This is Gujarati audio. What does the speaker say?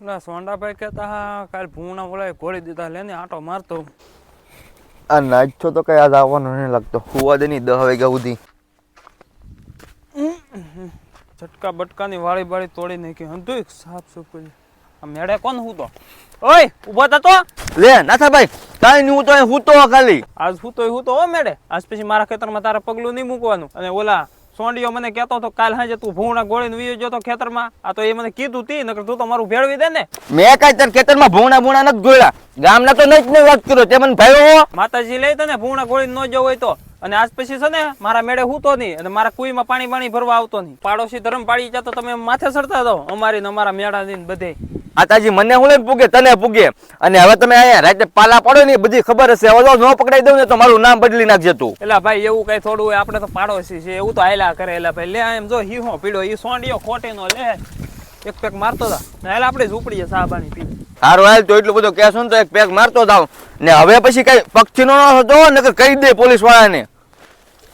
ના સોંડાભાઈ કહેતા હા કાલ ભૂણા બોલાય ઘોડી દીધા લેને આટો મારતો. આ નાચો તો કઈ આજ આવવાનો નહીં લાગતો. હુવા દે નહીં 10 વાગ્યા સુધી. ઝટકા બટકાની વાળી બાળી તોડી નાખી હંધુય સાફ સુફ કરી. આ મેળે કોણ હું તો ઓય ઊભો થતો લે નાથા ભાઈ કાઈ નહીં, હું તો અહીં હૂતો ખાલી. આજ હું તો હો મેળે આજ પછી મારા ખેતરમાં તારે પગલું નહીં મૂકવાનું. અને ઓલા સોંડિયો મને કહેતો તો કાલ સાંજે તું ભૂણા ગોળીને વીયો જતો ખેતરમાં. આ તો એ મને કીધું તી નકર તું તો મારું ભેળવી દે ને. મેં કાઈ તાર ખેતરમાં ભૂણા નથી ગોળ્યા. ગામના તો નહીં જ વાત કર્યો તે મને ભાઈઓ માતાજી લઈ તને ભૂણા ગોળીને ન જવું હોય તો. અને આજ પછી છે ને મારા મેળે હૂતો નહીં અને મારા કુઈમાં પાણી ભરવા આવતો નહીં. પાડોશી ધરમ પાડી જતો તમે માથે સડતા દો અમારી ને અમારા મેળા ની બધે. આતાજી મને હું લઈને પૂગે તને પૂગે. અને હવે તમે અહીંયા રાતે પાલા પડો ને બધી ખબર હશે. હવે ન પકડાઈ દઉં ને તો મારું નામ બદલી નાખજે તું. એલા ભાઈ એવું કઈ થોડું હોય, આપણે તો પાડોશી છે એવું તો હાયલા કરે. એલા ભાઈ લે એમ જો હીહો પીડો ઈ સોંડિયો ખોટી નો લે એક પેક મારતો હતા ને હાલ આપણે ઝૂંપડીએ સાબાની પી. હારું હાલ તો એટલું બધું કહેશો ને તો એક પેક મારતો જાવ ને હવે પછી કઈ પક્ષી નો હતો ને કહી દે પોલીસ વાળાને.